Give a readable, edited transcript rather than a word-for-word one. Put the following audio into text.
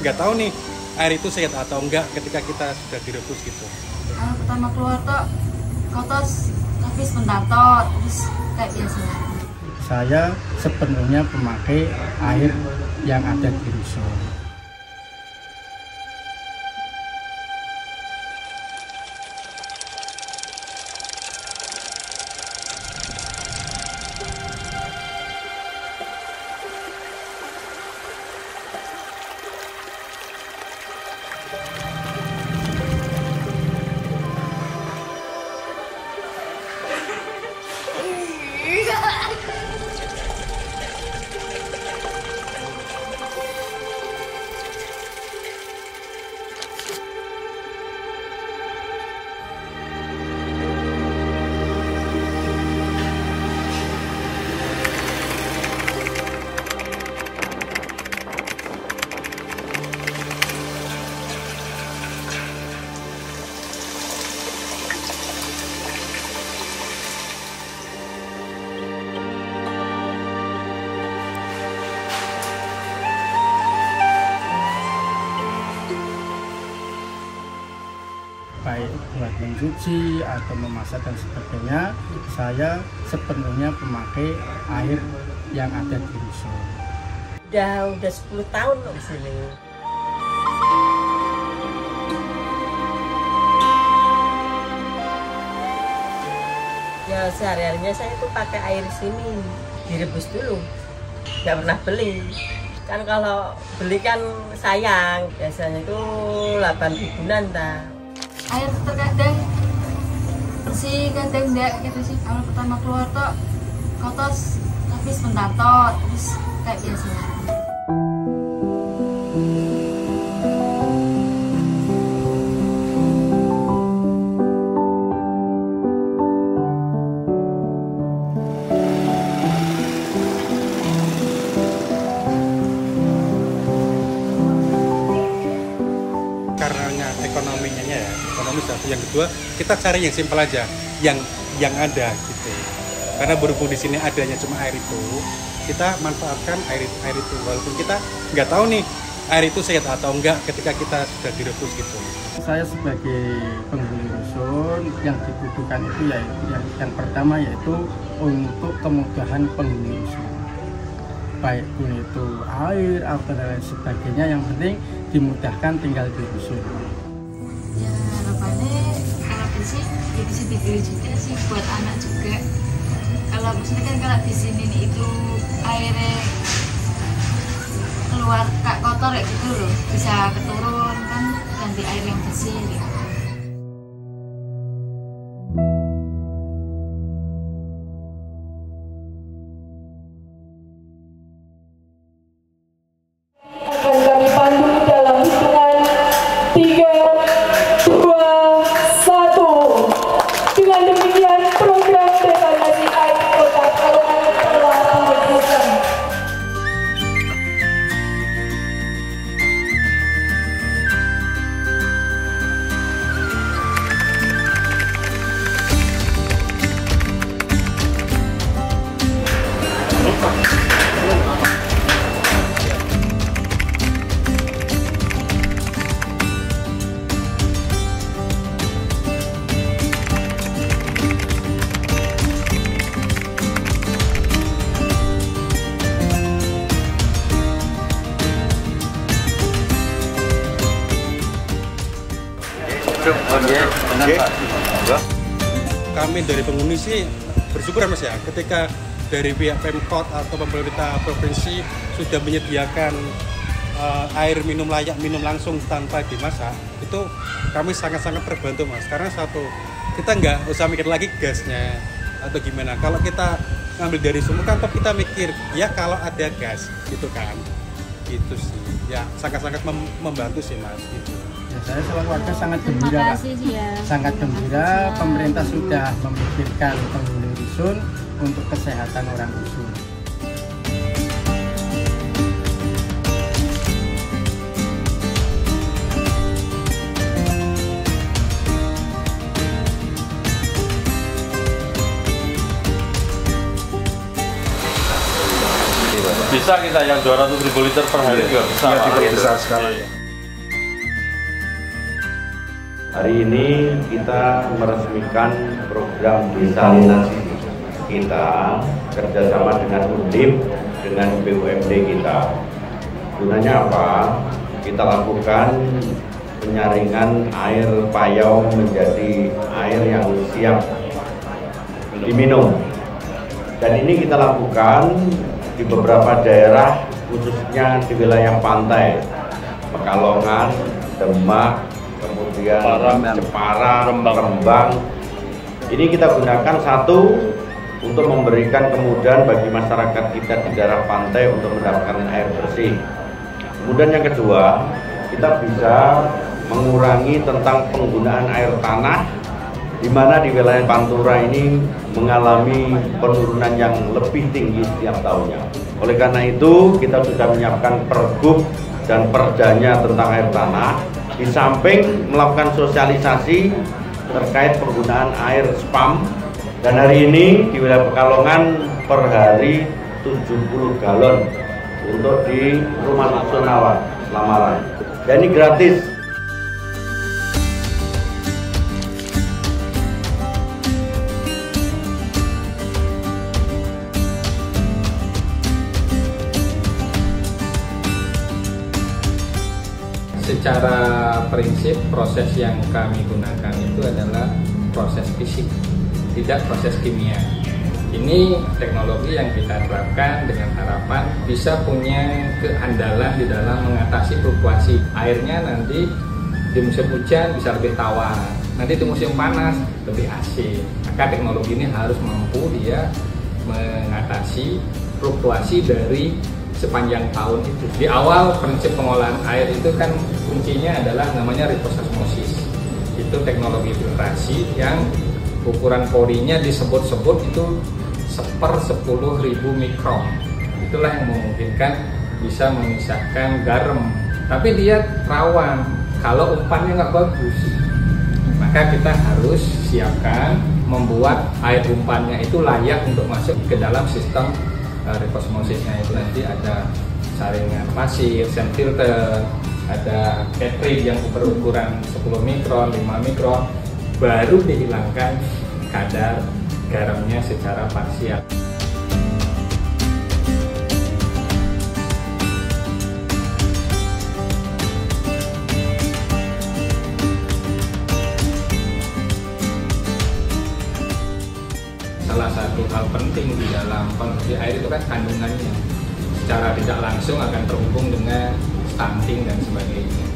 nggak tahu nih air itu sehat atau enggak ketika kita sudah direbus gitu. Pertama keluar tuh kotos tapi sebentar toh terus kayak biasa. Saya sepenuhnya pemakai air yang ada di rusun. Baik buat mencuci atau memasak dan sebagainya, saya sepenuhnya pemakai air yang ada di rusun. Udah 10 tahun loh di sini. Ya sehari-harinya saya tuh pakai air sini, direbus dulu, nggak pernah beli. Kan kalau beli kan sayang, biasanya itu 8 ribuan dah. Air terkadang bersih kadang enggak gitu sih. Kalau pertama keluar tuh kotos tapi sebentar toh terus kayak biasa. Karena ekonominya ya, ekonomi satu. Yang kedua, kita cari yang simpel aja, yang ada gitu. Karena berhubung di sini adanya cuma air itu, kita manfaatkan air itu. Walaupun kita nggak tahu nih air itu sehat atau enggak ketika kita sudah direbus gitu. Saya sebagai penghuni rusun yang dibutuhkan itu ya yang pertama yaitu untuk kemudahan penghuni rusun. Baik pun itu air atau lain sebagainya, yang penting dimudahkan tinggal di rusun. Ya harapannya kalau bersih ya bisa dibeli juga sih buat anak juga. Kalau maksudnya kan kalau di sini nih itu airnya keluar kak kotor ya gitu loh, bisa keturun kan, ganti air yang bersih gitu. Akan kami pandu dalam hitungan 3, 2, 1. Dengan demikian program dekanasi air kota Pekalongan telah dilakukan. Kami dari penghuni sih bersyukur Mas ya, ketika dari pihak Pemkot atau pemerintah provinsi sudah menyediakan air minum layak, minum langsung tanpa dimasak, itu kami sangat-sangat terbantu Mas. Karena satu, kita nggak usah mikir lagi gasnya atau gimana. Kalau kita ngambil dari sumur kan kita mikir ya kalau ada gas gitu kan, itu sih ya sangat-sangat membantu sih Mas gitu. Ya, saya selaku warga sangat gembira, Pak. Sangat gembira pemerintah sudah memikirkan penghuni rusun untuk kesehatan orang rusun. Bisa kita yang 200.000 liter per hari juga bisa. Iya, bisa sekali. Hari ini kita meresmikan program desalinasi kita kerjasama dengan Undip, dengan BUMD kita. Gunanya apa? Kita lakukan penyaringan air payau menjadi air yang siap diminum. Dan ini kita lakukan di beberapa daerah, khususnya di wilayah pantai, Pekalongan, Demak, kemudian Jepara, Rembang. Ini kita gunakan satu untuk memberikan kemudahan bagi masyarakat kita di daerah pantai untuk mendapatkan air bersih. Kemudian yang kedua, kita bisa mengurangi tentang penggunaan air tanah, di mana di wilayah Pantura ini mengalami penurunan yang lebih tinggi setiap tahunnya. Oleh karena itu, kita sudah menyiapkan pergub dan perdanya tentang air tanah, di samping melakukan sosialisasi terkait penggunaan air spam. Dan hari ini di wilayah Pekalongan per hari 70 galon untuk di rumah nasional lamaran. Dan ini gratis. Secara prinsip proses yang kami gunakan itu adalah proses fisik, tidak proses kimia. Ini teknologi yang kita terapkan dengan harapan bisa punya keandalan di dalam mengatasi fluktuasi airnya. Nanti di musim hujan bisa lebih tawar, nanti di musim panas lebih asin. Maka teknologi ini harus mampu dia mengatasi fluktuasi dari sepanjang tahun itu. Di awal prinsip pengolahan air itu kan kuncinya adalah namanya reverse osmosis. Itu teknologi filtrasi yang ukuran porinya disebut-sebut itu 1/10.000 mikron. Itulah yang memungkinkan bisa memisahkan garam. Tapi dia rawan kalau umpannya nggak bagus. Maka kita harus siapkan membuat air umpannya itu layak untuk masuk ke dalam sistem reverse osmosisnya. Itu nanti ada saringan pasir, sand filter, ada cartridge yang berukuran 10 mikron, 5 mikron, baru dihilangkan kadar garamnya secara parsial. Salah satu hal penting di dalam konsumsi air itu kan kandungannya, secara tidak langsung akan terhubung dengan stunting dan sebagainya.